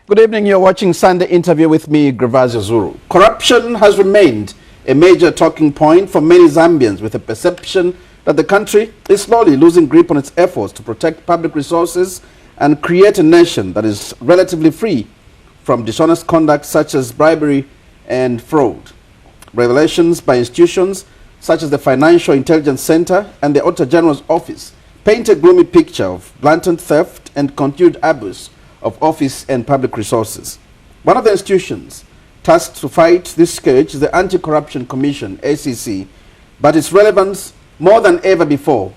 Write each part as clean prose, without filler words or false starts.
Good evening, you're watching Sunday Interview with me, Khuzwayo Zulu. Corruption has remained a major talking point for many Zambians, with a perception that the country is slowly losing grip on its efforts to protect public resources and create a nation that is relatively free from dishonest conduct such as bribery and fraud. Revelations by institutions such as the Financial Intelligence Center and the Auditor General's office paint a gloomy picture of blatant theft and continued abuse of office and public resources. One of the institutions tasked to fight this scourge is the Anti-Corruption Commission, ACC, but its relevance, more than ever before,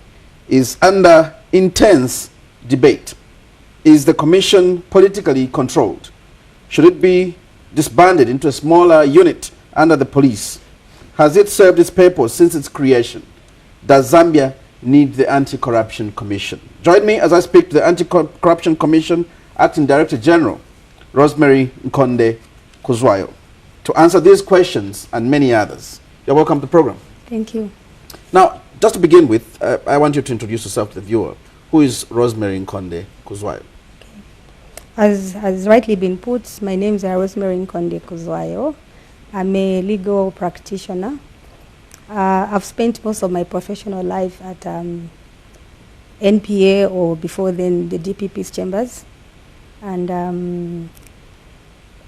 is under intense debate. Is the commission politically controlled? Should it be disbanded into a smaller unit under the police? Has it served its purpose since its creation? Does Zambia need the Anti-Corruption Commission? Join me as I speak to the Anti-Corruption Commission Acting Director General, Rosemary Nkonde Khuzwayo, to answer these questions and many others. You're welcome to the program. Thank you. Now, just to begin with, I want you to introduce yourself to the viewer. Who is Rosemary Nkonde Khuzwayo? Okay. As rightly been put, my name is Rosemary Nkonde Khuzwayo. I'm a legal practitioner. I've spent most of my professional life at NPA, or before then the DPP's chambers. And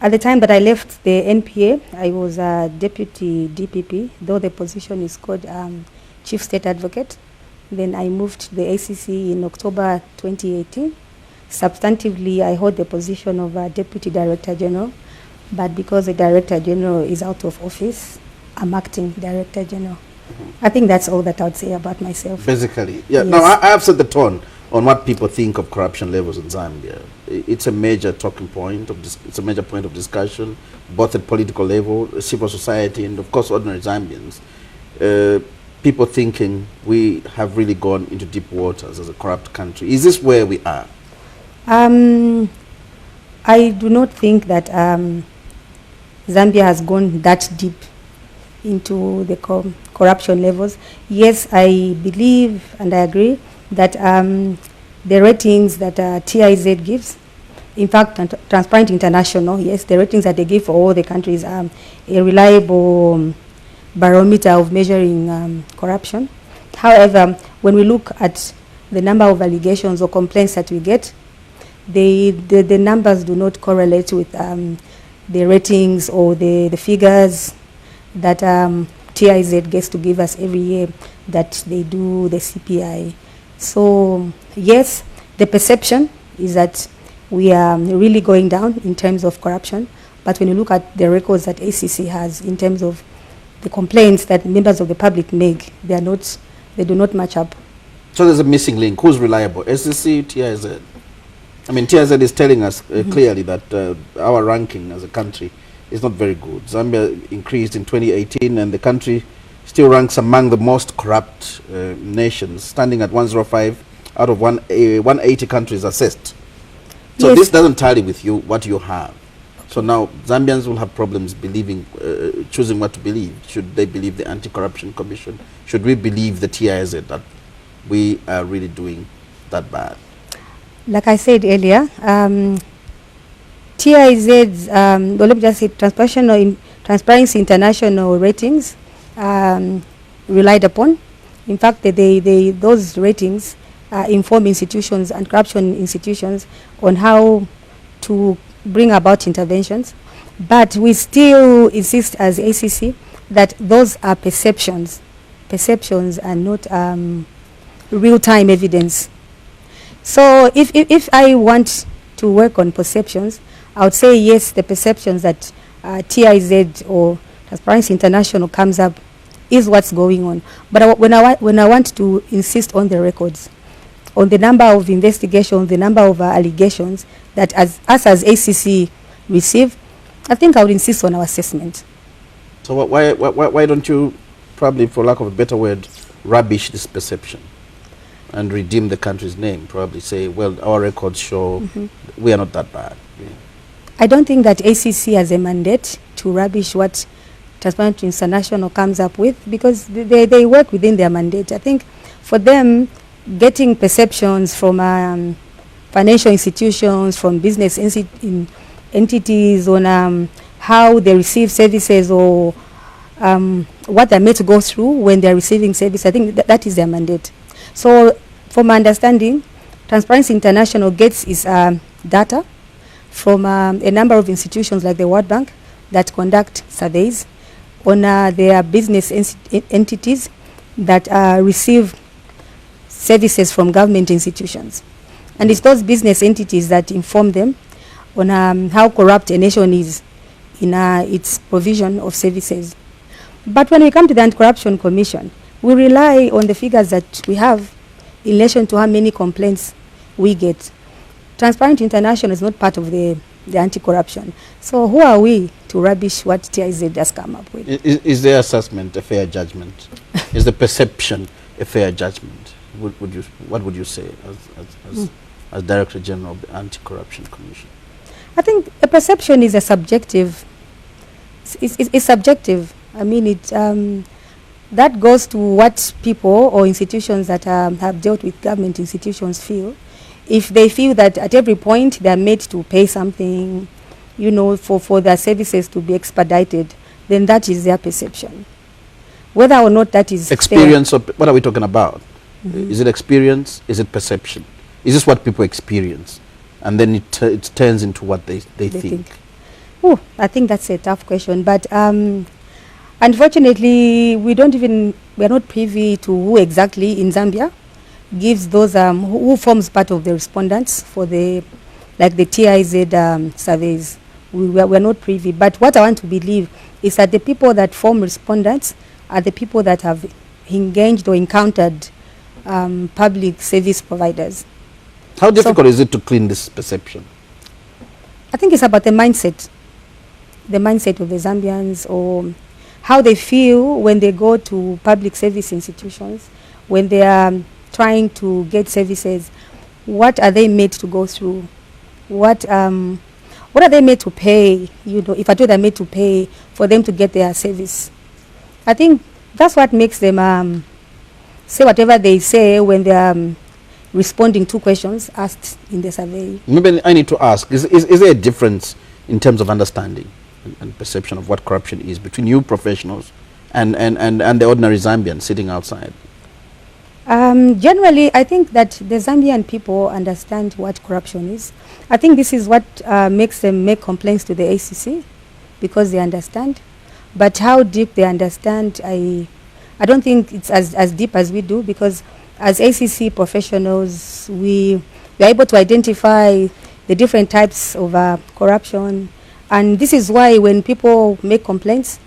at the time that I left the NPA, I was a deputy DPP, though the position is called Chief State Advocate. Then I moved to the ACC in October 2018. Substantively, I hold the position of Deputy Director General, but because the Director General is out of office, I'm acting Director General. I think that's all that I would say about myself. Basically, yeah. Yes. Now, I have set the tone on what people think of corruption levels in Zambia. It's a major talking point, it's a major point of discussion, both at political level, civil society, and of course ordinary Zambians. People thinking we have really gone into deep waters as a corrupt country. Is this where we are? I do not think that Zambia has gone that deep into the corruption levels. Yes, I believe and I agree that the ratings that TIZ gives, in fact, Transparent International, yes, the ratings that they give for all the countries are a reliable barometer of measuring corruption. However, when we look at the number of allegations or complaints that we get, the numbers do not correlate with the ratings or the figures that TIZ gets to give us every year, that they do the CPI. So yes, the perception is that we are really going down in terms of corruption, but when you look at the records that ACC has in terms of the complaints that members of the public make, they do not match up. So there's a missing link. Who's reliable? SCC, TIZ? I mean, TIZ is telling us clearly that our ranking as a country is not very good. Zambia increased in 2018, and the country still ranks among the most corrupt nations, standing at 105 out of 180 countries assessed. So yes, this doesn't tally with you what you have. So now Zambians will have problems believing, choosing what to believe. Should they believe the Anti-Corruption Commission? Should we believe the TIZ that we are really doing that bad? Like I said earlier, TIZ's, let me just say, Transparency International ratings relied upon. In fact, those ratings inform institutions and corruption institutions on how to bring about interventions. But we still insist as ACC that those are perceptions and not real-time evidence. So if I want to work on perceptions, I would say yes, the perceptions that TIZ or Transparency International comes up is what's going on. But when I want to insist on the records, on the number of investigations, the number of allegations that us as ACC receive, I think I would insist on our assessment. So why don't you, probably for lack of a better word, rubbish this perception and redeem the country's name? Probably say, well, our records show we are not that bad. Yeah. I don't think that ACC has a mandate to rubbish what Transparency International comes up with, because they work within their mandate. I think for them, getting perceptions from financial institutions, from business entities on how they receive services or what they're made to go through when they're receiving service. I think that is their mandate. So from my understanding, Transparency International gets its data from a number of institutions like the World Bank that conduct surveys on their business entities that receive services from government institutions. And it's those business entities that inform them on how corrupt a nation is in its provision of services. But when we come to the Anti-Corruption Commission, we rely on the figures that we have in relation to how many complaints we get. Transparency International is not part of the anti-corruption. So who are we to rubbish what TIZ has come up with? Is their assessment a fair judgment? Is the perception a fair judgment? What would you say as Director General of the Anti-Corruption Commission? I think a perception is a subjective. It's subjective. I mean, that goes to what people or institutions that have dealt with government institutions feel. If they feel that at every point they are made to pay something, you know, for their services to be expedited, then that is their perception. Whether or not that is experience, or what are we talking about? Is it experience? Is it perception? Is this what people experience? And then it turns into what they think. Oh, I think that's a tough question. But unfortunately, we are not privy to who exactly in Zambia gives those, who forms part of the respondents for the TIZ surveys. We're not privy. But what I want to believe is that the people that form respondents are the people that have engaged or encountered public service providers. How difficult is it to clean this perception? I think it's about the mindset of the Zambians, or how they feel when they go to public service institutions, when they are trying to get services. What are they made to go through? What are they made to pay? You know, if at all they're made to pay for them to get their service. I think that's what makes them say whatever they say when they are responding to questions asked in the survey. Maybe I need to ask, is there a difference in terms of understanding and perception of what corruption is between you professionals and the ordinary Zambian sitting outside? Generally, I think that the Zambian people understand what corruption is. I think this is what makes them make complaints to the ACC, because they understand. But how deep they understand, I don't think it's as deep as we do, because as ACC professionals, we are able to identify the different types of corruption. And this is why when people make complaints,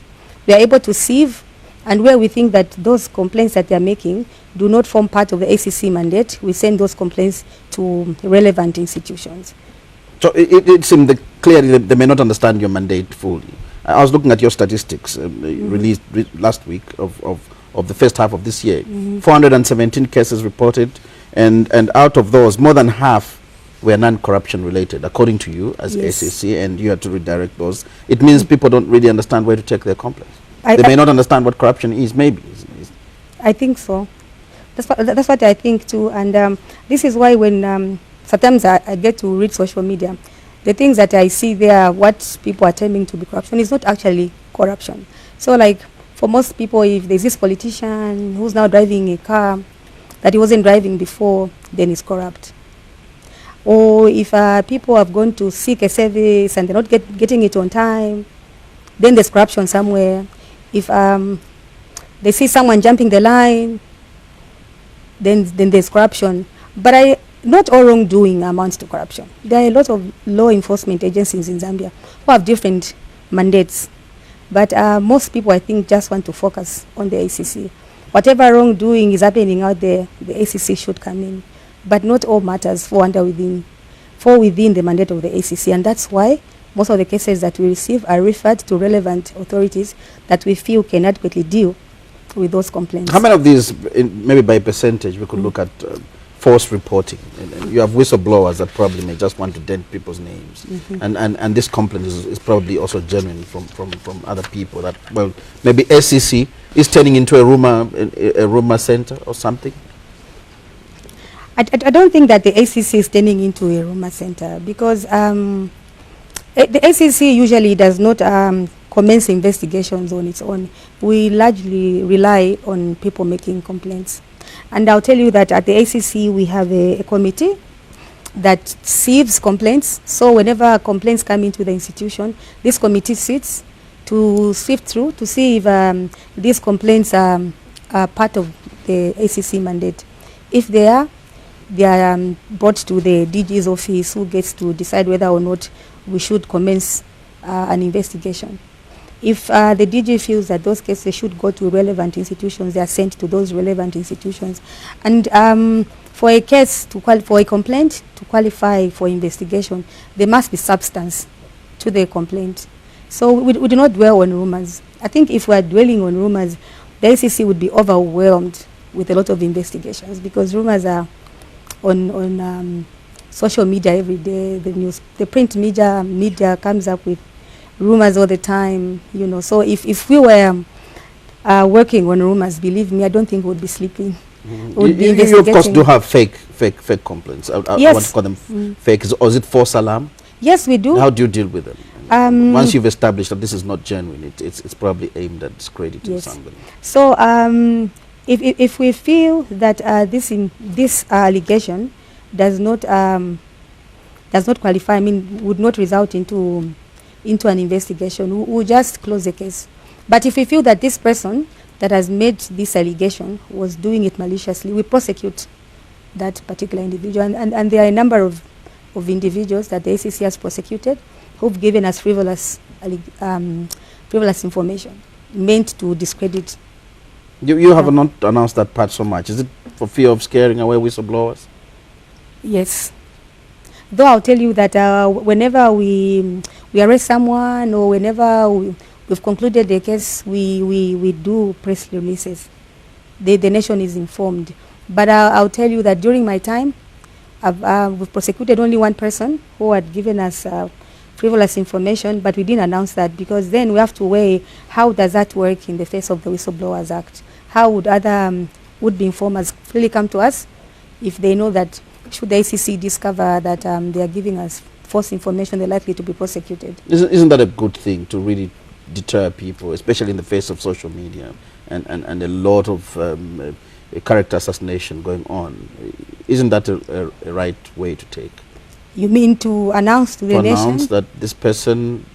we are able to sieve, and where we think that those complaints that they are making do not form part of the ACC mandate, we send those complaints to relevant institutions. So it seems that clearly they may not understand your mandate fully. I was looking at your statistics released last week of the first half of this year. 417 cases reported, and out of those, more than half were non-corruption related, according to you as ACC, and you had to redirect those. It means people don't really understand where to take their complaints. They may not understand what corruption is, maybe. I think so. That's what I think too. And this is why when sometimes I get to read social media, the things that I see there, what people are terming to be corruption, is not actually corruption. So like for most people, if there's this politician who's now driving a car that he wasn't driving before, then he's corrupt. Or if people have gone to seek a service and they're not getting it on time, then there's corruption somewhere. If they see someone jumping the line, then there's corruption. But not all wrongdoing amounts to corruption. There are a lot of law enforcement agencies in Zambia who have different mandates. But most people, I think, just want to focus on the ACC. Whatever wrongdoing is happening out there, the ACC should come in. But not all matters fall within the mandate of the ACC. And that's why most of the cases that we receive are referred to relevant authorities that we feel can adequately deal with those complaints. How many of these, maybe by percentage, we could look at false reporting? And you have whistleblowers that probably may just want to dent people's names. And this complaint is probably also genuine from other people that, well, maybe SEC is turning into a rumor center or something. I don't think that the ACC is turning into a rumor center, because The ACC usually does not commence investigations on its own. We largely rely on people making complaints. And I'll tell you that at the ACC we have a committee that sieves complaints. So whenever complaints come into the institution, this committee sits to sift through to see if these complaints are part of the ACC mandate. If they are brought to the DG's office, who gets to decide whether or not we should commence an investigation. If the DG feels that those cases should go to relevant institutions, they are sent to those relevant institutions. And for a case to for a complaint to qualify for investigation, there must be substance to the complaint. So we do not dwell on rumors. I think if we are dwelling on rumors, the ACC would be overwhelmed with a lot of investigations, because rumors are on social media every day. The print media comes up with rumors all the time, you know. So if we were working on rumors, believe me, I don't think we would be sleeping. You of course do have fake complaints. Yes. I want to call them fake. Or is it false alarm? Yes, we do. How do you deal with them? Once you've established that this is not genuine, it's probably aimed at discrediting somebody. So if we feel that this allegation does not qualify, I mean, would not result into an investigation, we'll just close the case. But if we feel that this person that has made this allegation was doing it maliciously, we prosecute that particular individual. And there are a number of individuals that the ACC has prosecuted who've given us frivolous information meant to discredit. You have not announced that part so much. Is it for fear of scaring away whistleblowers? Yes. Though I'll tell you that whenever we arrest someone, or whenever we've concluded the case, we do press releases. The nation is informed. But I'll tell you that during my time, we've prosecuted only one person who had given us frivolous information, but we didn't announce that, because then we have to weigh how does that work in the face of the Whistleblowers Act. How would other would-be informers really come to us if they know that should the ACC discover that they are giving us false information, they're likely to be prosecuted? Isn't that a good thing to really deter people, especially in the face of social media and a lot of character assassination going on? Isn't that a right way to take? You mean to announce to the nation? To announce that this person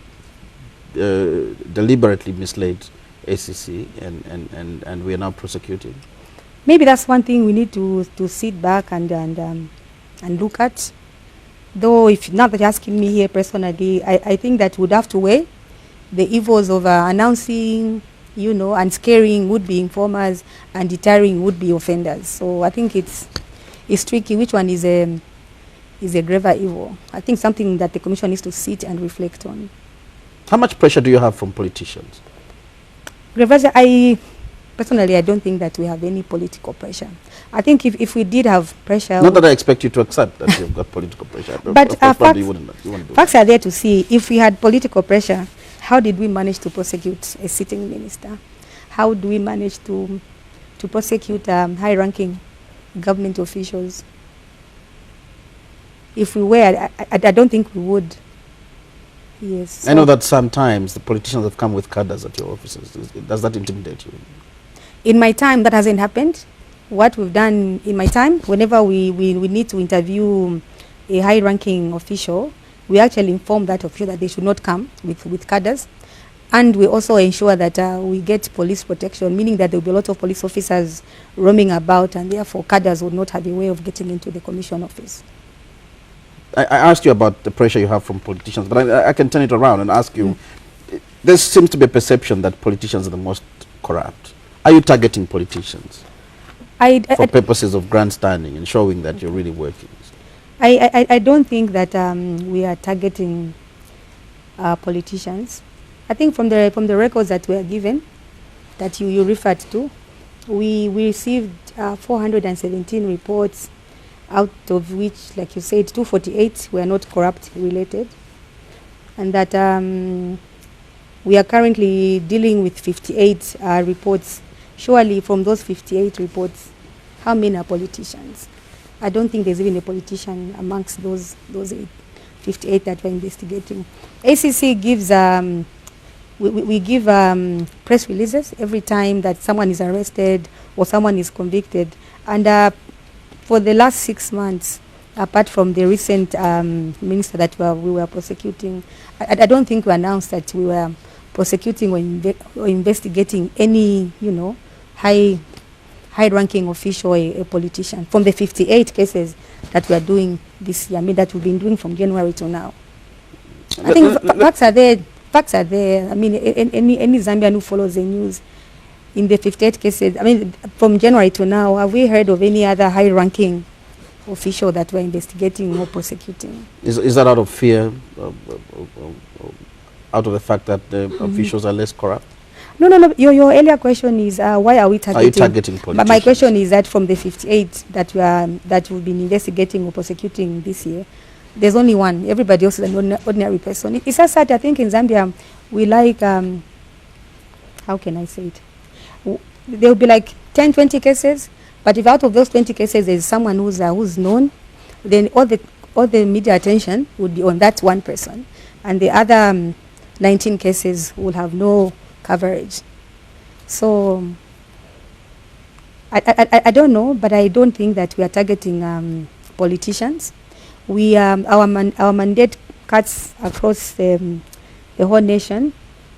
deliberately misled ACC and we are now prosecuting? Maybe that's one thing we need to sit back and look at. Though, if now that you're asking me here personally, I think that we'd have to weigh the evils of announcing, you know, and scaring would-be informers and deterring would-be offenders. So I think it's tricky. Which one is a graver evil? I think something that the Commission needs to sit and reflect on. How much pressure do you have from politicians? Personally, I don't think that we have any political pressure. I think if we did have pressure... Not that I expect you to accept that you've got political pressure. But facts are there to see. If we had political pressure, how did we manage to prosecute a sitting minister? How do we manage to prosecute high-ranking government officials? If we were, I don't think we would. Yes. So I know that sometimes the politicians have come with cadres at your offices. Does that intimidate you? In my time, that hasn't happened. What we've done in my time, whenever we need to interview a high-ranking official, we actually inform that official that they should not come with cadres. And we also ensure that we get police protection, meaning that there will be a lot of police officers roaming about, and therefore cadres would not have a way of getting into the Commission office. I asked you about the pressure you have from politicians, but I can turn it around and ask you, there seems to be a perception that politicians are the most corrupt. Are you targeting politicians for purposes of grandstanding and showing that you're really working? I don't think that we are targeting politicians. I think from the records that were given, that you referred to, we received 417 reports, out of which, like you said, 248 were not corrupt related, and that we are currently dealing with 58 reports. Surely from those 58 reports, how many are politicians? I don't think there's even a politician amongst those 58 that we're investigating. ACC gives, we give press releases every time that someone is arrested or someone is convicted. And for the last 6 months, apart from the recent minister that we were prosecuting, I don't think we announced that we were prosecuting or investigating any, you know, high-ranking official or a politician from the 58 cases that we are doing this year. I mean, that we've been doing from January to now. I think facts are there. Facts are there. I mean, any Zambian who follows the news, in the 58 cases, I mean, from January to now, have we heard of any other high-ranking official that we're investigating or prosecuting? Is that out of fear, out of the fact that the officials are less corrupt? No. Your earlier question is why are we targeting? Are you targeting politicians? But my question is that from the 58 that we've been investigating or prosecuting this year, there's only one. Everybody else is an ordinary person. It's just that I think in Zambia we like how can I say it? There will be like 10, 20 cases, but if out of those 20 cases there's someone who's known, then all the media attention would be on that one person, and the other 19 cases will have no coverage. So I don't know, but I don't think that we are targeting politicians. We our mandate cuts across the whole nation.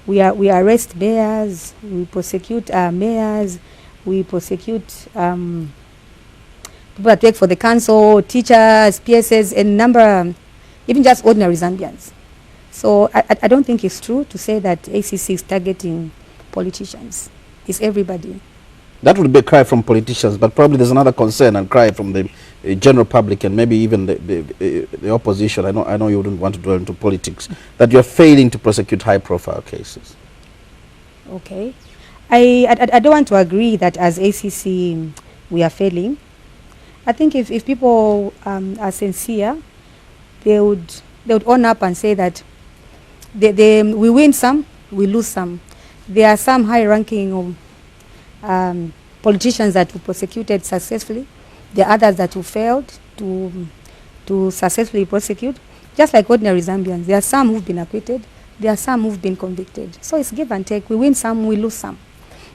We arrest mayors, we prosecute mayors, we prosecute people that work for the council, teachers, PSS, and number, even just ordinary Zambians. So I don't think it's true to say that ACC is targeting politicians. It's everybody. That would be a cry from politicians, but probably there's another concern and cry from the general public and maybe even the opposition. I know you wouldn't want to dwell into politics, that you're failing to prosecute high-profile cases. Okay. I don't want to agree that as ACC we are failing. I think if people are sincere, they would own up and say that we win some, we lose some. There are some high-ranking politicians that we prosecuted successfully. There are others that we failed to successfully prosecute. Just like ordinary Zambians, there are some who've been acquitted, there are some who've been convicted. So it's give and take. We win some, we lose some.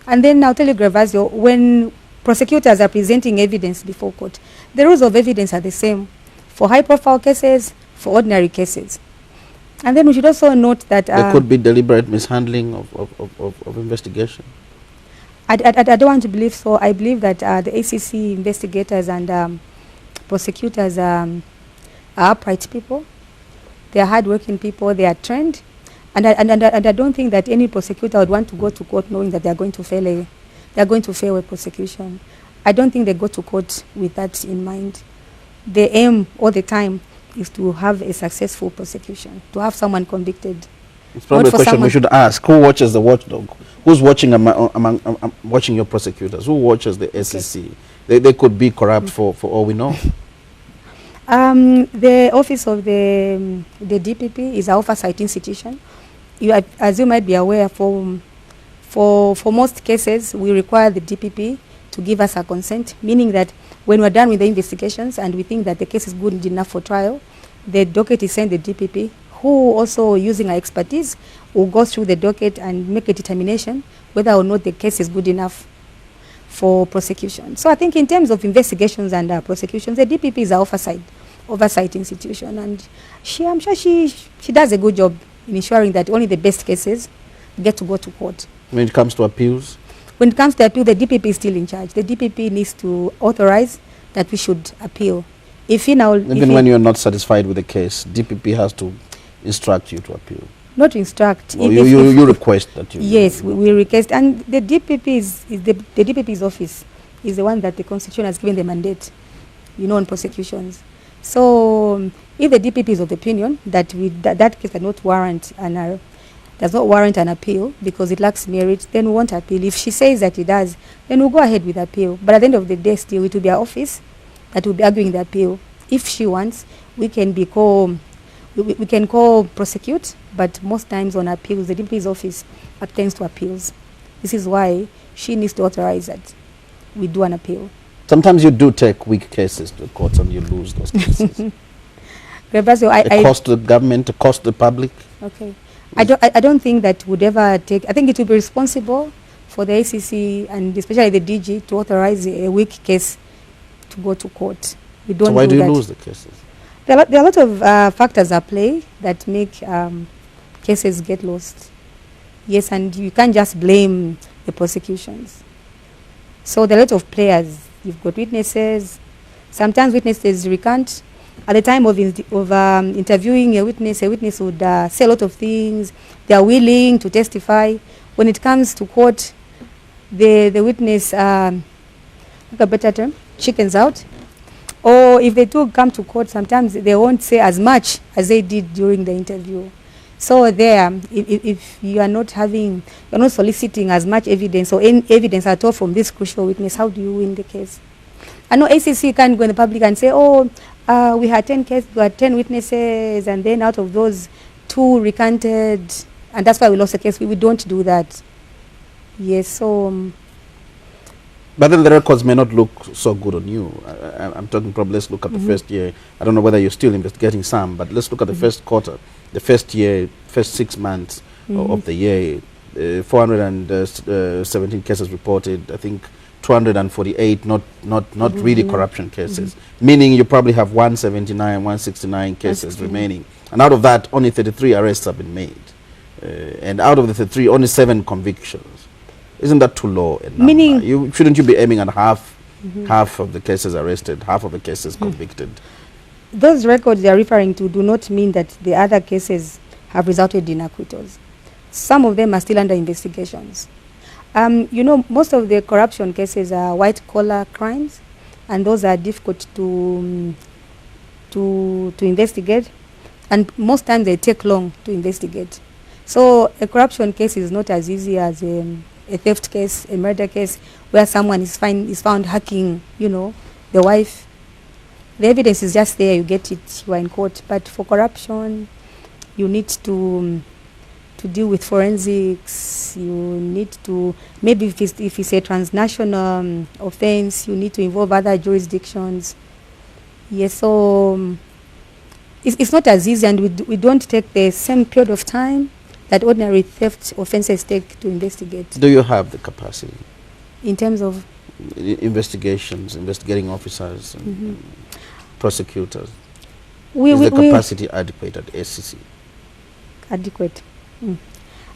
And then I'll tell you, Gervasio, when prosecutors are presenting evidence before court, the rules of evidence are the same for high-profile cases, for ordinary cases. And then we should also note that there could be deliberate mishandling of investigation. I don't want to believe so. I believe that the ACC investigators and prosecutors are upright people. They are hardworking people. They are trained, and I don't think that any prosecutor would want to go to court knowing that they are going to fail a prosecution. I don't think they go to court with that in mind. The aim all the time is to have a successful prosecution, to have someone convicted. It's probably a question we should ask. Who watches the watchdog? Who's watching watching your prosecutors? Who watches the SEC? They could be corrupt for all we know. The office of the DPP is an oversight institution. As you might be aware, for most cases, we require the DPP to give us a consent, meaning that when we're done with the investigations and we think that the case is good enough for trial, the docket is sent to the DPP, who also, using our expertise, will go through the docket and make a determination whether or not the case is good enough for prosecution. So I think in terms of investigations and prosecutions, the DPP is an oversight institution, and I'm sure she does a good job in ensuring that only the best cases get to go to court. When it comes to appeals? When it comes to appeal, the DPP is still in charge. The DPP needs to authorize that we should appeal. Even when you're not satisfied with the case, DPP has to instruct you to appeal. Not to instruct. Or you request that you... Yes, we request. And the DPP's the DPP's office is the one that the Constitution has given the mandate, on prosecutions. So if the DPP is of the opinion that that case does not warrant an appeal because it lacks merit, then we won't appeal. If she says that it does, then we'll go ahead with appeal. But at the end of the day, still, it will be our office that will be arguing the appeal. If she wants, we can call prosecute, but most times on appeals, the DPP's office attends to appeals. This is why she needs to authorize that we do an appeal. Sometimes you do take weak cases to the courts and you lose those cases. Gervasio, a cost to the government, a cost to the public? Okay. I don't think that would ever take, I think it would be responsible for the ACC and especially the DG to authorize a weak case to go to court. We don't. So why do you that. lose the cases? There are a lot of factors at play that make cases get lost. Yes, and you can't just blame the prosecutions. So there are a lot of players. You've got witnesses. Sometimes witnesses recant. At the time of interviewing a witness would say a lot of things. They are willing to testify. When it comes to court, the witness, a better term, chickens out. Or if they do come to court, sometimes they won't say as much as they did during the interview. So there, if you are not having, you're not soliciting as much evidence or any evidence at all from this crucial witness, how do you win the case? I know ACC can't go in the public and say, oh, we had 10 cases, we had 10 witnesses, and then out of those, 2 recanted, and that's why we lost the case. We don't do that. Yes, so... but then the records may not look so good on you. I'm talking probably, let's look at the first year. I don't know whether you're still investigating some, but let's look at the first quarter, the first year, first 6 months of the year. 417 cases reported, I think 248 not really corruption cases, meaning you probably have 179, 169 cases remaining. And out of that, only 33 arrests have been made. And out of the 33, only 7 convictions. Isn't that too low a number? Meaning, shouldn't you be aiming at half of the cases arrested, half of the cases convicted? Those records they are referring to do not mean that the other cases have resulted in acquittals. Some of them are still under investigations. You know, most of the corruption cases are white-collar crimes, and those are difficult to investigate, and most times they take long to investigate. So a corruption case is not as easy as a theft case, a murder case, where someone is found hacking, you know, the wife. The evidence is just there, you get it, you are in court. But for corruption, you need to deal with forensics, you need to, maybe if it's a transnational offense, you need to involve other jurisdictions. Yes, so it's not as easy, and we don't take the same period of time that ordinary theft offenses take to investigate. Do you have the capacity? In terms of? Investigations, investigating officers, and prosecutors. Is the capacity adequate at SCC? Adequate.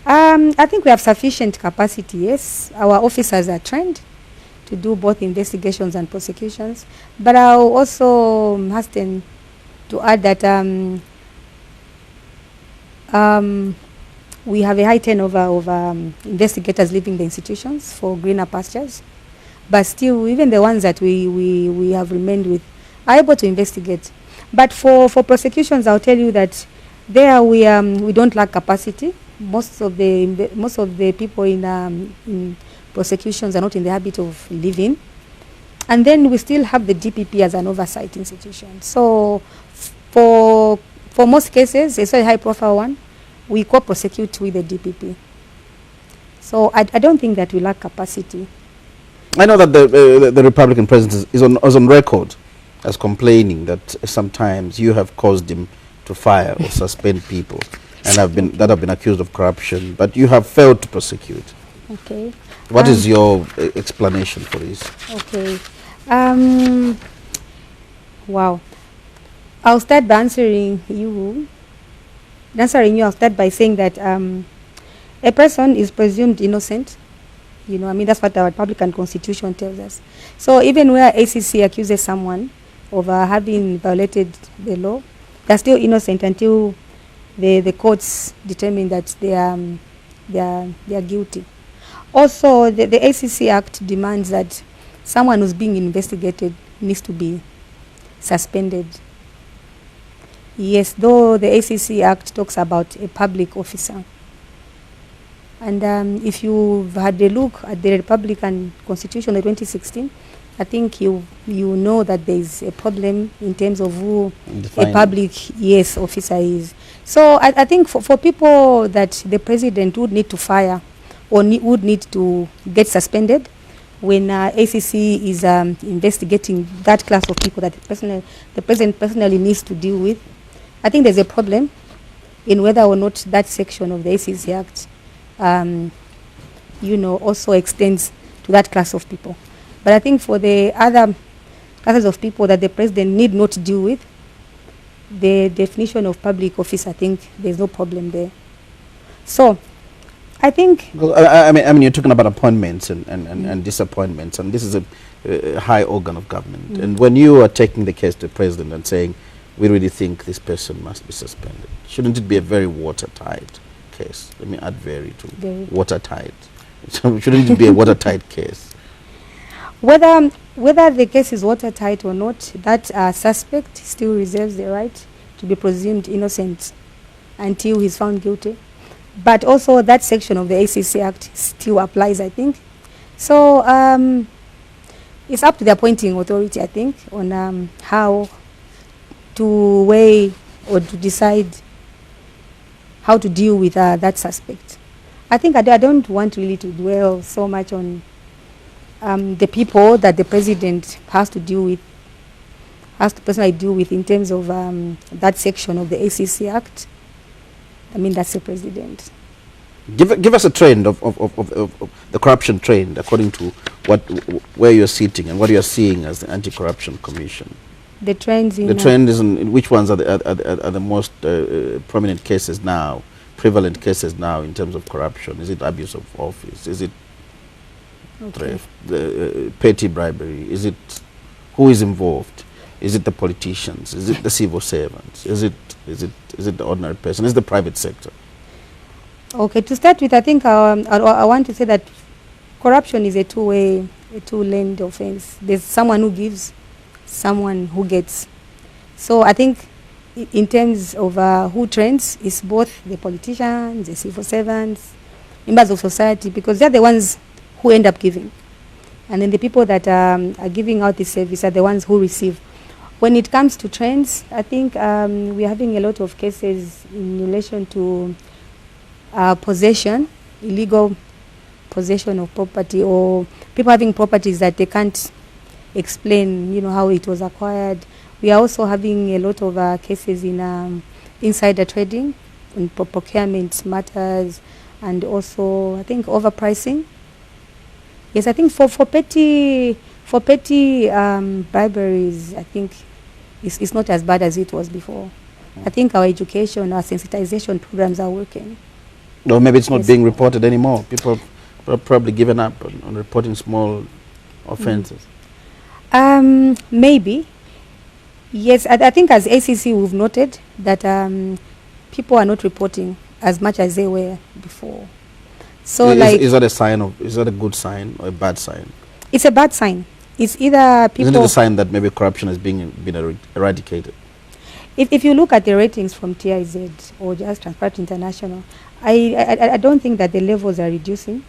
I think we have sufficient capacity, yes. Our officers are trained to do both investigations and prosecutions. But I'll also hasten to add that we have a high turnover of investigators leaving the institutions for greener pastures. But still, even the ones that we have remained with are able to investigate. But for prosecutions, I'll tell you that there we don't lack capacity. Most of the people in prosecutions are not in the habit of living. And then we still have the DPP as an oversight institution. So for most cases, it's a high profile one, we co-prosecute with the DPP. So I don't think that we lack capacity. I know that the Republican president is on record as complaining that sometimes you have caused him to fire or suspend people and have been accused of corruption, but you have failed to prosecute. Okay. What is your explanation for this? Okay. Wow. I'll start by answering you. I'll start by saying that a person is presumed innocent. You know, I mean, that's what our Republican Constitution tells us. So even where ACC accuses someone of having violated the law, they're still innocent until the courts determine that they are guilty. Also, the ACC Act demands that someone who's being investigated needs to be suspended. Yes, though the ACC Act talks about a public officer. And if you've had a look at the Republican Constitution of 2016, I think you know that there is a problem in terms of who a public officer is. So I think for people that the president would need to fire or would need to get suspended when ACC is investigating that class of people that the president personally needs to deal with, I think there's a problem in whether or not that section of the ACC Act, also extends to that class of people. But I think for the other classes of people that the president need not deal with, the definition of public office, I think there's no problem there. So, I think... Well, I mean, you're talking about appointments and disappointments, and this is a high organ of government. And when you are taking the case to the president and saying, we really think this person must be suspended, shouldn't it be a very watertight case? Let me add very to watertight. Shouldn't it be a watertight case? Whether the case is watertight or not, that suspect still reserves the right to be presumed innocent until he's found guilty. But also that section of the ACC Act still applies, I think. So it's up to the appointing authority, I think, on how to weigh or to decide how to deal with that suspect. I think I don't want really to dwell so much on the people that the president has to deal with, has to personally deal with in terms of that section of the ACC Act. I mean, that's the president. Give us a trend of the corruption trend according to where you're sitting and what you're seeing as the Anti-Corruption Commission. The trends in... The trend is in which ones are the most prominent cases now, prevalent cases now in terms of corruption? Is it abuse of office? Is it theft, petty bribery? Is it who is involved? Is it the politicians? Is it the civil servants? Is it the ordinary person? Is it the private sector? Okay, to start with, I think I want to say that corruption is a two-lane offense. There's someone who gives, someone who gets. So I think in terms of who trends, it's both the politicians, the civil servants, members of society, because they're the ones who end up giving. And then the people that are giving out the service are the ones who receive. When it comes to trends, I think we're having a lot of cases in relation to possession, illegal possession of property, or people having properties that they can't explain, how it was acquired. We are also having a lot of cases in insider trading, in procurement matters, and also I think overpricing. Yes, I think for petty briberies, I think it's not as bad as it was before. I think our education, our sensitization programs are working. No, maybe it's not being reported anymore. People are probably given up on reporting small offenses. Maybe. Yes, I think as ACC we've noted that people are not reporting as much as they were before. So is that a sign of, is that a good sign or a bad sign? It's a bad sign. It's either people... Isn't it a sign that maybe corruption has been eradicated? If you look at the ratings from TIZ or just Transparency International, I don't think that the levels are reducing.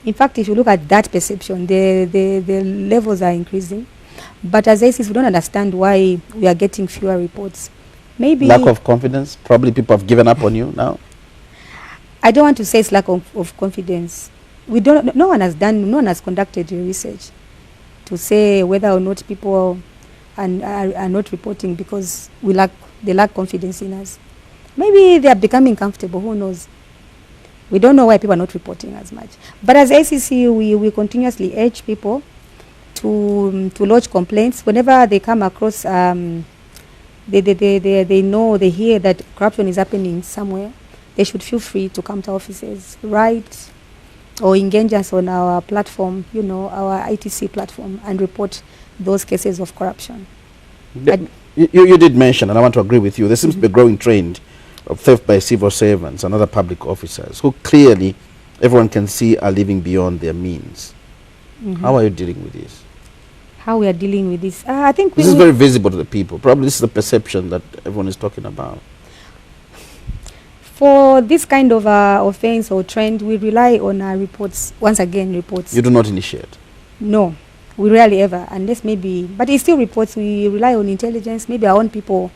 In fact, if you look at that perception, the levels are increasing. But as ACs, we don't understand why we are getting fewer reports. Maybe... Lack of confidence? Probably people have given up on you now? I don't want to say it's lack of confidence. No one has conducted research to say whether or not people are not reporting because they lack confidence in us. Maybe they are becoming comfortable, who knows? We don't know why people are not reporting as much. But as ACC, we continuously urge people to lodge complaints whenever they come across, they hear that corruption is happening somewhere. They should feel free to come to offices, write, or engage us on our platform, our ITC platform, and report those cases of corruption. You did mention, and I want to agree with you, there seems to be a growing trend of theft by civil servants and other public officers who clearly everyone can see are living beyond their means. How are you dealing with this? How we are dealing with this? I think this is very visible to the people. Probably this is the perception that everyone is talking about. For this kind of offense or trend, we rely on reports. Once again, reports. You do not initiate? No, we rarely ever, unless maybe, but it's still reports. We rely on intelligence. Maybe our own people,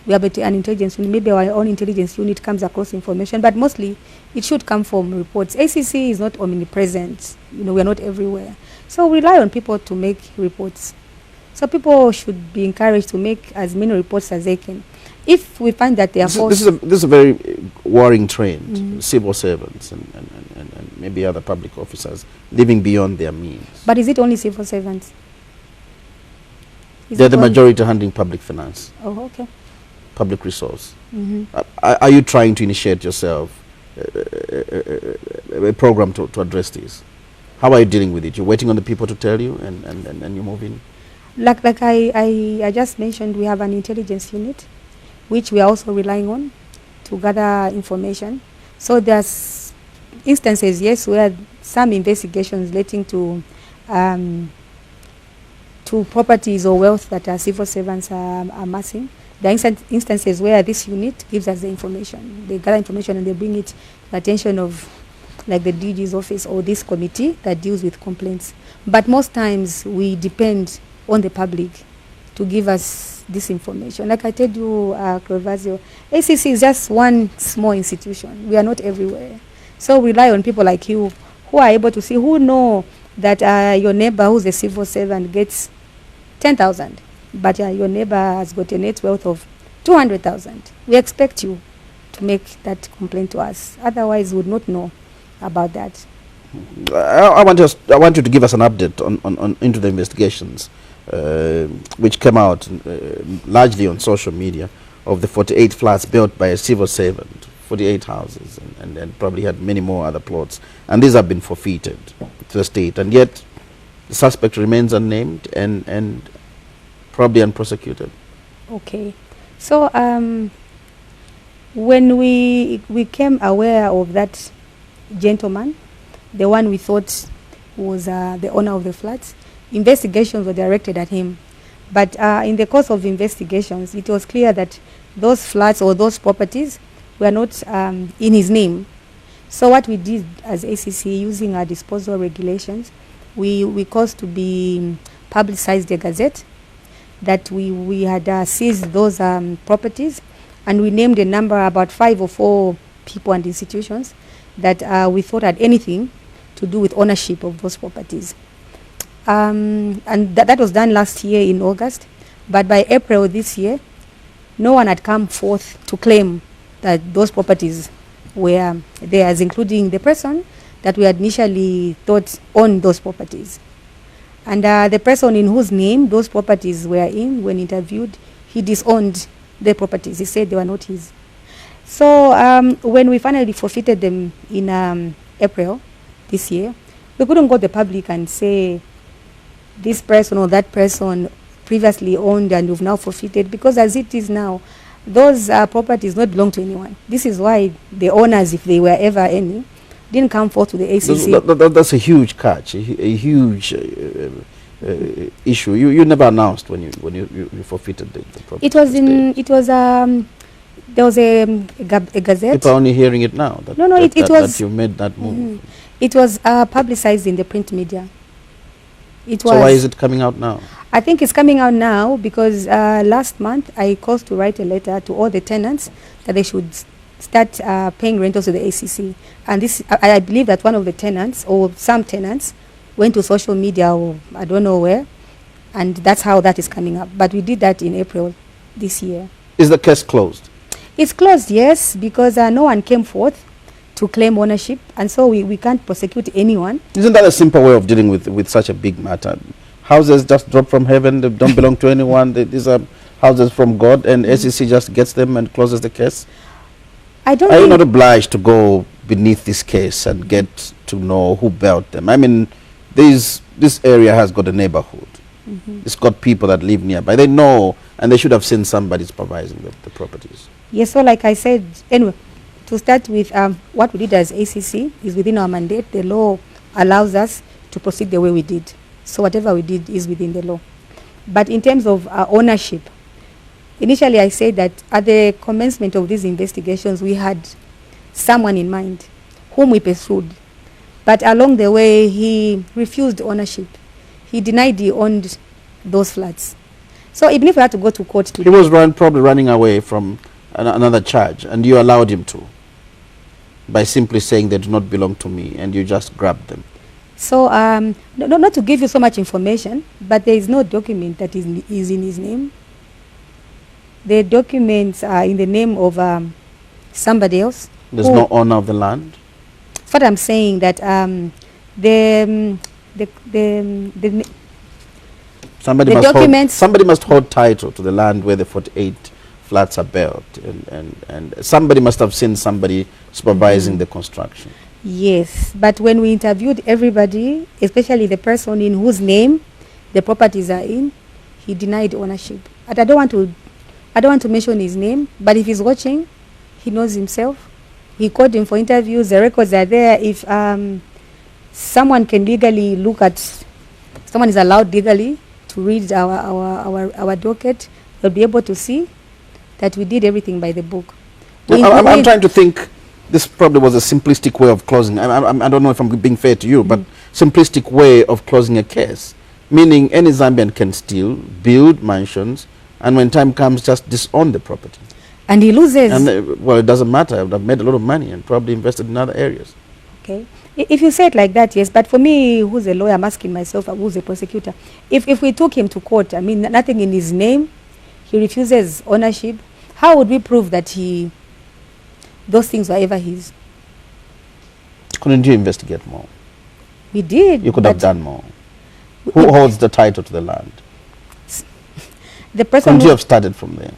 we have an intelligence unit. Maybe our own intelligence unit comes across information, but mostly it should come from reports. ACC is not omnipresent. We are not everywhere. So we rely on people to make reports. So people should be encouraged to make as many reports as they can. If we find that they are false... This is a very worrying trend. Civil servants and maybe other public officers living beyond their means. But is it only civil servants? They're the majority handling public finance. Oh, okay. Public resource. Are you trying to initiate yourself a program to address this? How are you dealing with it? You're waiting on the people to tell you and you're moving? Like I just mentioned, we have an intelligence unit, which we are also relying on to gather information. So there's instances, yes, where some investigations relating to properties or wealth that our civil servants are amassing. There are instances where this unit gives us the information. They gather information and they bring it to the attention of like the DG's office or this committee that deals with complaints. But most times we depend on the public to give us this information. Like I told you, Khuzwayo, ACC is just one small institution. We are not everywhere. So we rely on people like you who are able to see, who know that your neighbor who's a civil servant gets 10,000, but your neighbor has got a net worth of 200,000. We expect you to make that complaint to us. Otherwise, we would not know about that. I want you to give us an update on into the investigations which came out largely on social media of the 48 flats built by a civil servant, 48 houses, and probably had many more other plots. And these have been forfeited to the state, and yet the suspect remains unnamed and probably unprosecuted. Okay. So when we became aware of that gentleman, the one we thought was the owner of the flats, investigations were directed at him. But in the course of investigations, it was clear that those flats or those properties were not in his name. So what we did as ACC, using our disposal regulations, we caused to be publicized the Gazette that we had seized those properties, and we named a number, about 5 or 4 people and institutions that we thought had anything to do with ownership of those properties. And that was done last year in August, but by April this year, no one had come forth to claim that those properties were theirs, including the person that we had initially thought owned those properties. And the person in whose name those properties were in, when interviewed, he disowned the properties. He said they were not his. So when we finally forfeited them in April this year, we couldn't go to the public and say this person or that person previously owned and you've now forfeited, because as it is now, those properties don't belong to anyone. This is why the owners, if they were ever any, didn't come forth to the ACC. That's a huge catch, a huge issue. You never announced when you forfeited the property. It was in, it was there was a Gazette. People are only hearing it now. It was that you made that move. It was publicized in the print media. So why is it coming out now? I think it's coming out now because last month I caused to write a letter to all the tenants that they should start paying rentals to the ACC. And this, I believe that one of the tenants or some tenants went to social media or I don't know where, and that's how that is coming up. But we did that in April this year. Is the case closed? It's closed, yes, because no one came forth to claim ownership, and so we can't prosecute anyone. Isn't that a simple way of dealing with such a big matter? Houses just drop from heaven, they don't belong to anyone. These are houses from God, and SEC just gets them and closes the case? I don't. Are you not obliged to go beneath this case and get to know who built them? I mean, this area has got a neighborhood. It's got people that live nearby. They know, and they should have seen somebody supervising the properties. Yes, so like I said, anyway, to start with, what we did as ACC is within our mandate. The law allows us to proceed the way we did. So whatever we did is within the law. But in terms of ownership, initially I said that at the commencement of these investigations, we had someone in mind whom we pursued. But along the way, he refused ownership. He denied he owned those flats. So even if we had to go to court today... He was probably running away from another charge, and you allowed him to, by simply saying they do not belong to me, and you just grabbed them. So, not to give you so much information, but there is no document that is in his name. the documents are in the name of somebody else. There's no owner of the land? That's what I'm saying, that the somebody must hold title to the land where the 48 flats are built, and somebody must have seen somebody supervising the construction. Yes, but when we interviewed everybody, especially the person in whose name the properties are in, he denied ownership. And I don't want to mention his name, but if he's watching, he knows himself. He called him for interviews. The records are there. If someone can legally look at, someone is allowed legally to read our docket, they'll be able to see that we did everything by the book. I'm trying to think. This probably was a simplistic way of closing. I don't know if I'm being fair to you, but simplistic way of closing a case, meaning any Zambian can still build mansions, and when time comes, just disown the property. And he loses. And well, it doesn't matter. I've made a lot of money and probably invested in other areas. Okay. If you say it like that, yes. But for me, who's a lawyer, I'm asking myself, who's a prosecutor? If we took him to court, I mean, nothing in his name, he refuses ownership, how would we prove that those things were ever his? Couldn't you investigate more? We did. You could have done more. Who holds the title to the land? The person. Couldn't you have started from there?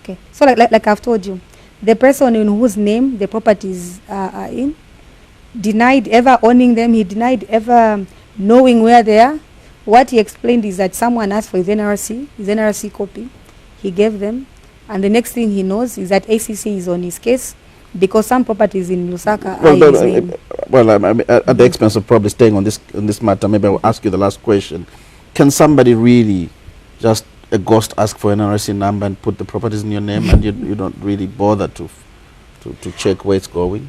Okay. So like I've told you, the person in whose name the properties are in denied ever owning them. He denied ever knowing where they are. What he explained is that someone asked for his NRC copy. He gave them. And the next thing he knows is that ACC is on his case because some properties in Lusaka are in his name. Well, at the expense of probably staying on this matter, maybe I'll ask you the last question. Can somebody really just a ghost ask for an NRC number and put the properties in your name and you don't really bother to check where it's going?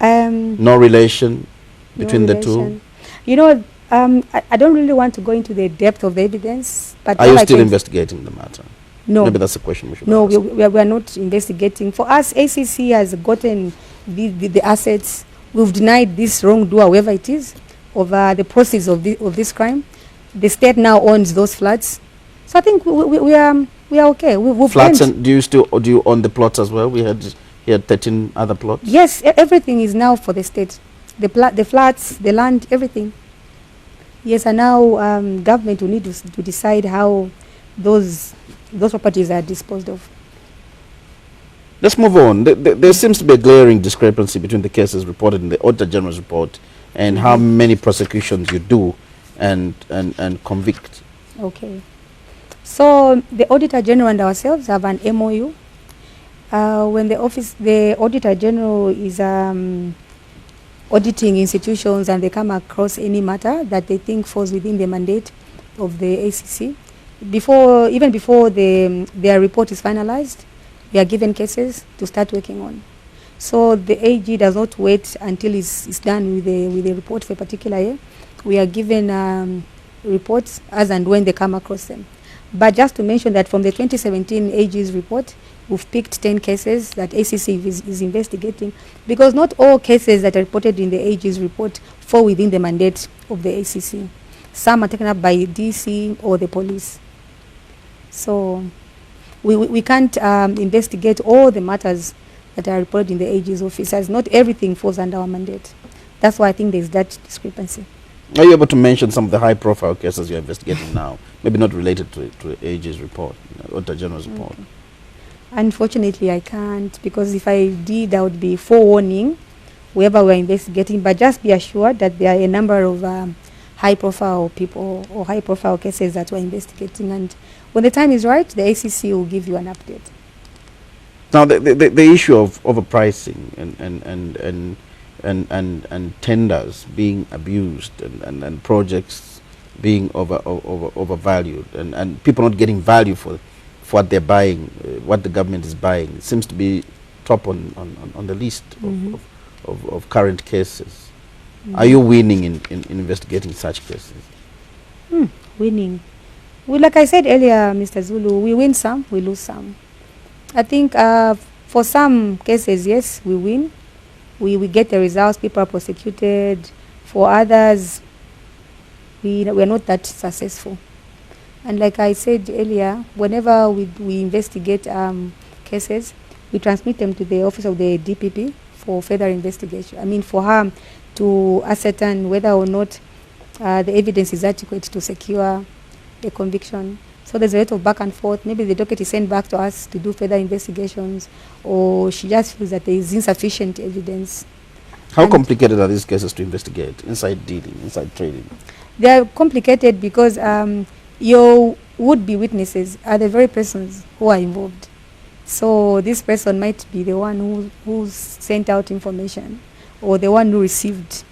No relation between the two? You know, I don't really want to go into the depth of the evidence. But are you still investigating the matter? No. Maybe that's a question we should ask. We are not investigating. For us, ACC has gotten the assets. We've denied this wrongdoer, whoever it is, over the proceeds of this crime. The state now owns those flats. So I think we are okay. We've flats, and do you own the plots as well? He had 13 other plots. Yes, everything is now for the state. The flats, the land, everything. Yes, and now government will need to decide how those properties are disposed of. Let's move on. There seems to be a glaring discrepancy between the cases reported in the Auditor General's report and how many prosecutions you do and convict. Okay. So the Auditor General and ourselves have an MOU. When the Auditor General is auditing institutions and they come across any matter that they think falls within the mandate of the ACC, even before their report is finalized, we are given cases to start working on. So the AG does not wait until it's done with the report for a particular year. We are given reports as and when they come across them. But just to mention that from the 2017 AG's report, we've picked 10 cases that ACC is investigating, because not all cases that are reported in the AG's report fall within the mandate of the ACC. Some are taken up by DC or the police. So we can't investigate all the matters that are reported in the AG's office, as not everything falls under our mandate. That's why I think there's that discrepancy. Are you able to mention some of the high-profile cases you're investigating now, maybe not related to the AG's report, Auditor General's report? Unfortunately, I can't, because if I did, I would be forewarning whoever we're investigating. But just be assured that there are a number of high-profile people or high-profile cases that we're investigating, and when the time is right, the ACC will give you an update. Now, the issue of overpricing and tenders being abused and projects being overvalued and people not getting value for what they're buying, what the government is buying, it seems to be top on the list of current cases. Are you winning in investigating such cases? Winning. Well, like I said earlier, Mr. Zulu, we win some, we lose some. I think for some cases, yes, we win. We get the results, people are prosecuted. For others, we are not that successful. And like I said earlier, whenever we investigate cases, we transmit them to the office of the DPP for further investigation. I mean, for her to ascertain whether or not the evidence is adequate to secure a conviction. So there's a lot of back and forth. Maybe the docket is sent back to us to do further investigations, or she just feels that there is insufficient evidence. How complicated are these cases to investigate? Inside dealing, inside trading? They are complicated because your would-be witnesses are the very persons who are involved. So this person might be the one who sent out information, or the one who received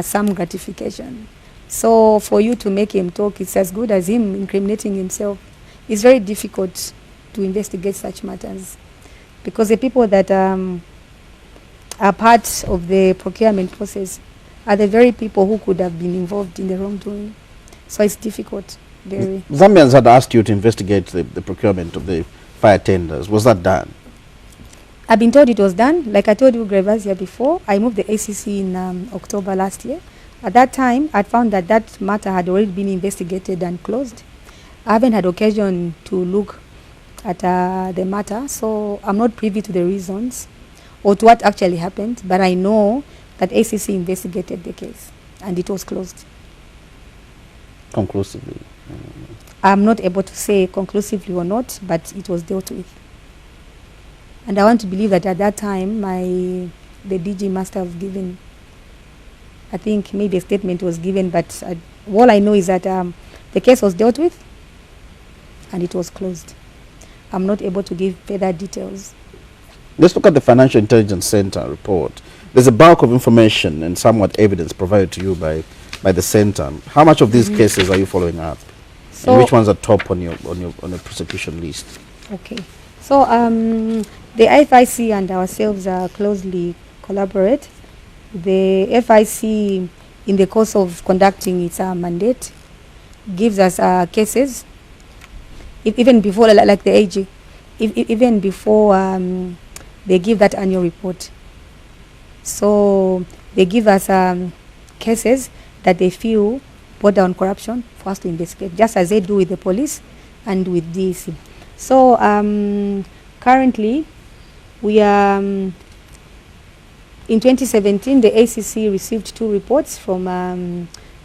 some gratification. So for you to make him talk, it's as good as him incriminating himself. It's very difficult to investigate such matters, because the people that are part of the procurement process are the very people who could have been involved in the wrongdoing. So it's difficult, very. Zambians had asked you to investigate the procurement of the fire tenders. Was that done? I've been told it was done. Like I told you, Grevazia, before, I moved the ACC in October last year. At that time, I found that that matter had already been investigated and closed. I haven't had occasion to look at the matter, so I'm not privy to the reasons or to what actually happened, but I know that ACC investigated the case and it was closed. Conclusively? I'm not able to say conclusively or not, but it was dealt with. And I want to believe that at that time, the DG must have given, I think maybe a statement was given, but all I know is that the case was dealt with and it was closed. I'm not able to give further details. Let's look at the Financial Intelligence Center report. There's a bulk of information and somewhat evidence provided to you by the center. How much of these cases are you following up? So and which ones are top on your prosecution list? Okay. So the FIC and ourselves closely collaborate. The FIC, in the course of conducting its mandate, gives us cases, even before, like the AG, even before they give that annual report. So they give us cases that they feel border on corruption for us to investigate, just as they do with the police and with DEC. So currently, we are, in 2017, the ACC received 2 reports from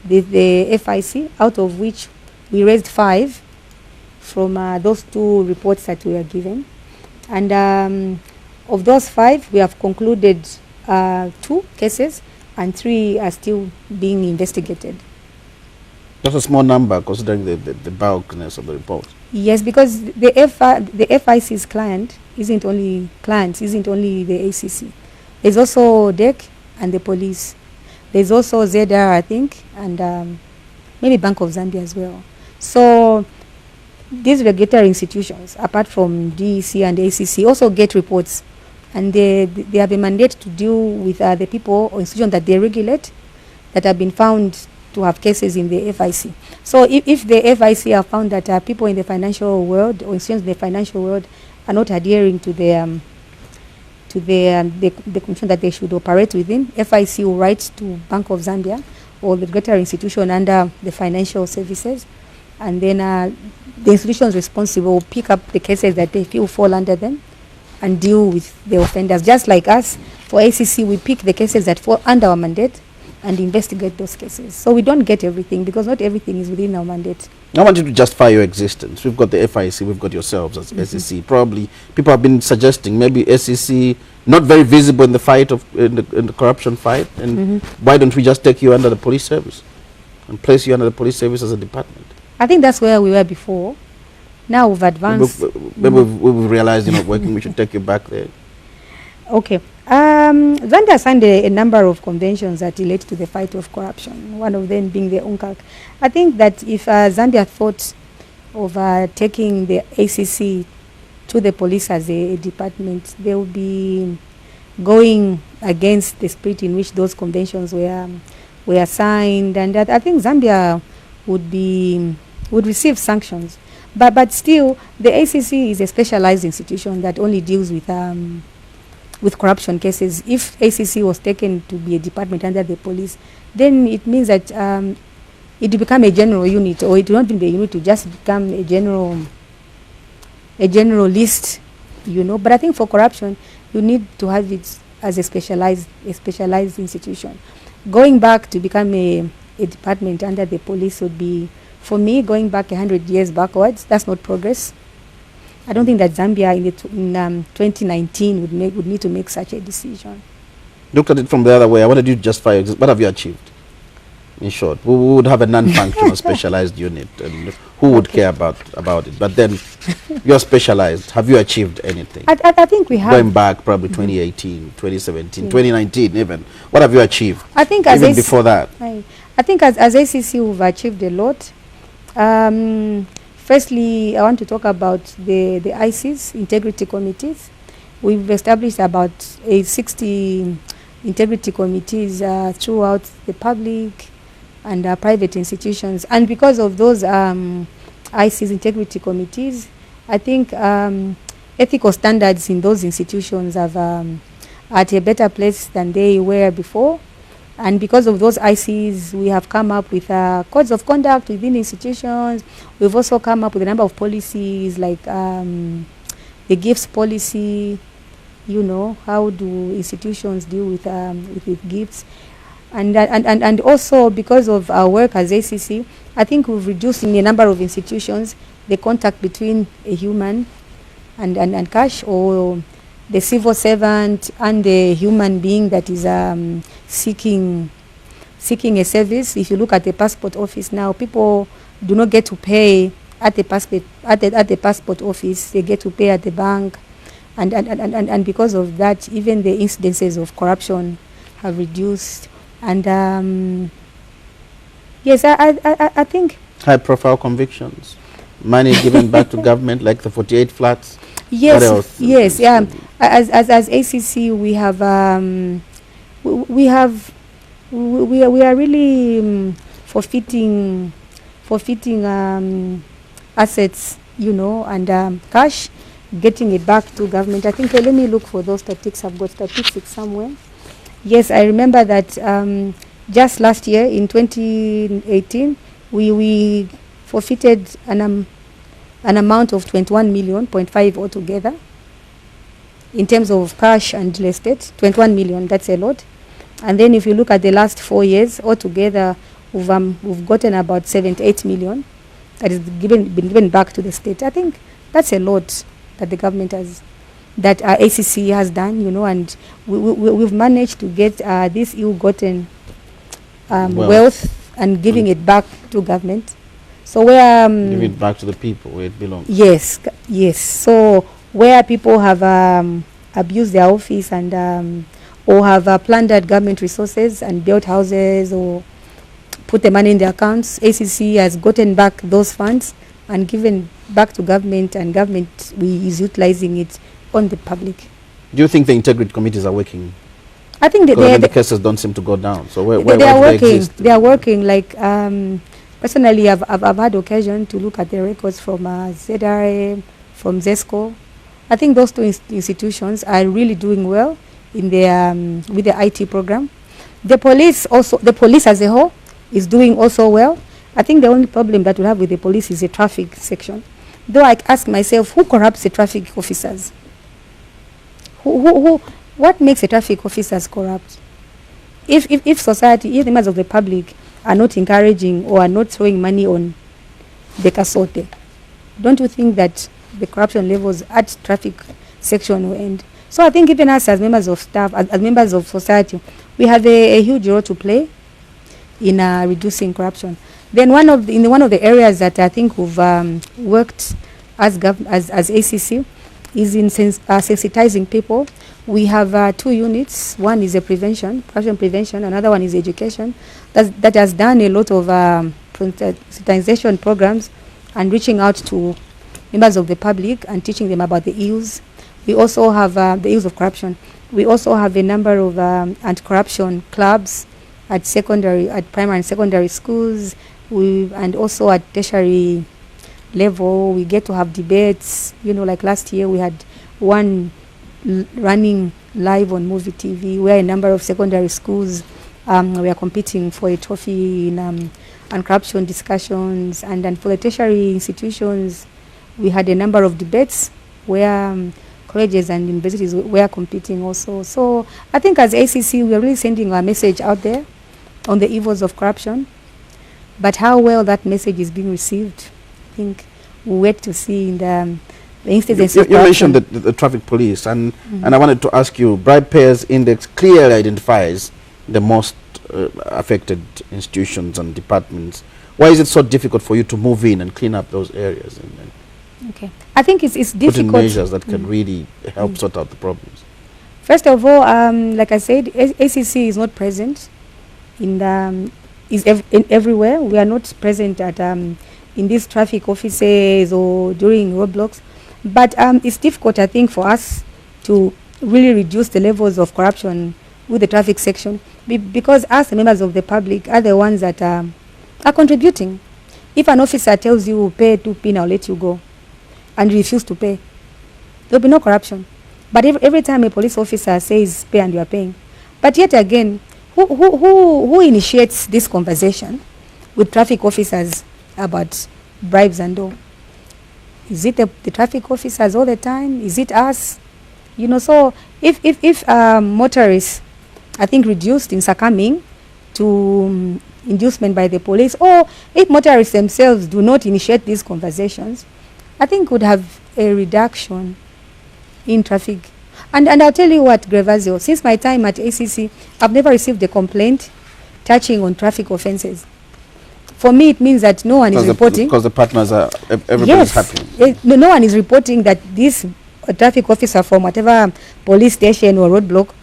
the FIC, out of which we raised 5 from those 2 reports that we are given. And of those 5, we have concluded 2 cases and 3 are still being investigated. That's a small number considering the bulkness of the report. Yes, because the FIC's client isn't only the ACC. There's also DEC and the police. There's also ZR, I think, and maybe Bank of Zambia as well. So these regulatory institutions, apart from DEC and ACC, also get reports, and they have a mandate to deal with the people or institutions that they regulate that have been found to have cases in the FIC. So if the FIC have found that people in the financial world or institutions in the financial world are not adhering to the condition that they should operate within, FIC will write to Bank of Zambia or the regulatory institution under the financial services, and then the institutions responsible will pick up the cases that they feel fall under them and deal with the offenders. Just like us, for ACC, we pick the cases that fall under our mandate and investigate those cases. So we don't get everything, because not everything is within our mandate. I want you to justify your existence. We've got the FIC, we've got yourselves as SEC. Probably people have been suggesting maybe SEC not very visible in the fight in the corruption fight, and why don't we just take you under the police service and place you under the police service as a department? I think that's where we were before. Now we've advanced. Maybe we've realized you're not working. We should take you back there. Okay. Zambia signed a number of conventions that relate to the fight of corruption, one of them being the UNCAC. I think that if Zambia thought of taking the ACC to the police as a department, they will be going against the spirit in which those conventions were signed, and that I think Zambia would receive sanctions. But still, the ACC is a specialized institution that only deals with corruption cases. If ACC was taken to be a department under the police, then it means that it will become a general unit, or it will not even be a unit, to just become a general list, you know. But I think for corruption, you need to have it as a specialized institution. Going back to become a department under the police would be, for me, going back 100 years backwards. That's not progress. I don't think that Zambia in 2019 would need to make such a decision. Look at it from the other way. I wanted you to justify what have you achieved? In short, we would have a non-functional specialized unit, and who would care about it? But then you're specialized. Have you achieved anything? I think we have. Going back probably 2018, 2017, 2019 even. What have you achieved? I think even before that. I think as ACC we've achieved a lot. Firstly, I want to talk about the ICs, integrity committees. We've established about 60 integrity committees throughout the public and private institutions. And because of those ICs, integrity committees, I think ethical standards in those institutions have at a better place than they were before. And because of those ICs, we have come up with codes of conduct within institutions. We've also come up with a number of policies, like the gifts policy. You know, how do institutions deal with gifts? And also because of our work as ACC, I think we've reduced in a number of institutions the contact between a human and cash, or the civil servant and the human being that is seeking a service. If you look at the passport office now, people do not get to pay at the passport office. They get to pay at the bank, and because of that, even the incidences of corruption have reduced. And yes, I think high-profile convictions, money given back to government, like the 48 flats. Yes, what else? Yes, yeah. As ACC, we are really forfeiting assets, you know, and cash, getting it back to government. I think, let me look for those statistics. I've got statistics somewhere. Yes, I remember that just last year in 2018, we forfeited an amount of 21.5 million altogether. In terms of cash and real estate, 21 million, that's a lot. And then if you look at the last 4 years, altogether, we've gotten about 78 million that is been given back to the state. I think that's a lot that the government has, that ACC has done, you know, and we've managed to get this ill-gotten wealth and giving it back to government. So where give it back to the people where it belongs. Yes, yes. So where people have abused their office and or have plundered government resources and built houses or put the money in their accounts, ACC has gotten back those funds and given back to government, and government is utilizing it on the public. Do you think the integrity committees are working? I think that the cases don't seem to go down. So where they are do working. they exist? They are working. Like personally, I've had occasion to look at the records from ZRA, from ZESCO. I think those two institutions are really doing well in their with the IT program. The police as a whole is doing also well. I think the only problem that we have with the police is the traffic section. Though I ask myself, who corrupts the traffic officers? What makes the traffic officers corrupt? If society, if the members of the public are not encouraging or are not throwing money on the casote, don't you think that the corruption levels at traffic section will end? So I think even us as members of staff, as members of society, we have a huge role to play in reducing corruption. Then one of the areas that I think we've worked as ACC is in sensitizing people. We have 2 units. One is a corruption prevention. Another one is education. That has done a lot of sensitization programs and reaching out to members of the public and teaching them about the ills. We also have the ills of corruption. We also have a number of anti-corruption clubs at primary and secondary schools. And also at tertiary level, we get to have debates. You know, like last year we had one running live on Movie TV where a number of secondary schools we are competing for a trophy in and corruption discussions, and for the tertiary institutions, we had a number of debates where colleges and universities were competing also. So I think as ACC, we are really sending our message out there on the evils of corruption. But how well that message is being received, I think we'll wait to see in the instances of You mentioned the traffic police, and I wanted to ask you, Bribe Payers Index clearly identifies the most affected institutions and departments. Why is it so difficult for you to move in and clean up those areas? Okay, I think it's difficult. Put in measures that can really help sort out the problems. First of all, like I said, ACC is not present in everywhere. We are not present at in these traffic offices or during roadblocks. But it's difficult, I think, for us to really reduce the levels of corruption with the traffic section, because us, the members of the public, are the ones that are contributing. If an officer tells you, pay 2 pin, I'll let you go, and you refuse to pay, there'll be no corruption. But every time a police officer says pay and you are paying. But yet again, who initiates this conversation with traffic officers about bribes and all? Is it the traffic officers all the time? Is it us? You know, so if motorists, I think, reduced in succumbing to inducement by the police, or if motorists themselves do not initiate these conversations, I think would have a reduction in traffic. And I'll tell you what, Grevazio, since my time at ACC, I've never received a complaint touching on traffic offences. For me, it means that no one is reporting. Because the partners are, everybody's happy. No one is reporting that this traffic officer from whatever police station or roadblock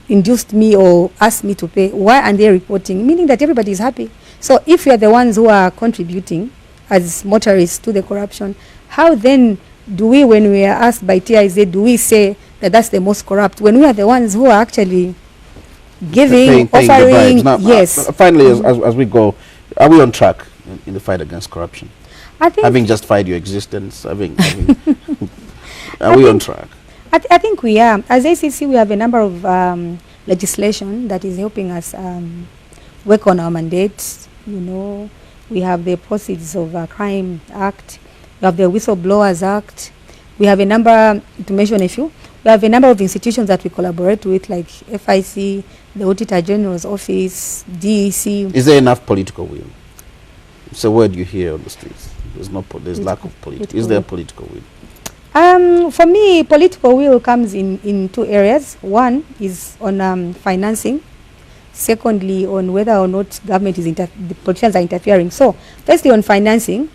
induced me or asked me to pay. Why aren't they reporting? Meaning that everybody is happy. So if we are the ones who are contributing as motorists to the corruption, how then do we, when we are asked by TIZ, do we say that that's the most corrupt, when we are the ones who are actually giving, offering? Now, yes. Finally, as we go, are we on track in the fight against corruption? I think, having justified your existence, are we on track? I think we are. As ACC, we have a number of legislation that is helping us work on our mandates. You know, we have the Proceeds of Crime Act, we have the Whistleblowers Act, we have a number, to mention a few, we have a number of institutions that we collaborate with, like FIC, the Auditor General's office, DEC. Is there enough political will? It's a word you hear on the streets. There's lack of political. Is there political will? For me, political will comes in 2 areas. One is on financing. Secondly, on whether or not government is the politicians are interfering. So, firstly, on financing,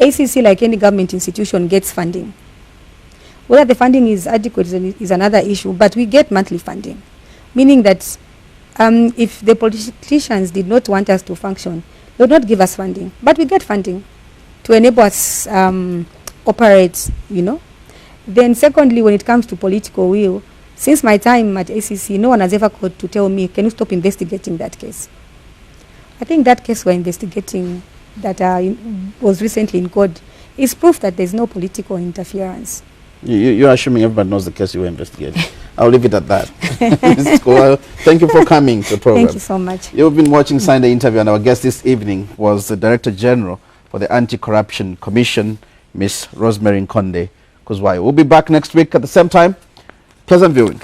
ACC, like any government institution, gets funding. Whether the funding is adequate is another issue, but we get monthly funding, meaning that if the politicians did not want us to function, they would not give us funding, but we get funding to enable us operate, you know. Then secondly, when it comes to political will, since my time at ACC, no one has ever called to tell me, can you stop investigating that case? I think that case we're investigating that was recently in court is proof that there's no political interference. You're assuming everybody knows the case you were investigating. I'll leave it at that. Mrs. Khuzwayo, thank you for coming to the program. Thank you so much. You've been watching Sunday Interview, and our guest this evening was the Director General for the Anti-Corruption Commission, Ms. Rosemary Nkonde Khuzwayo. We'll be back next week at the same time. Pleasant viewing.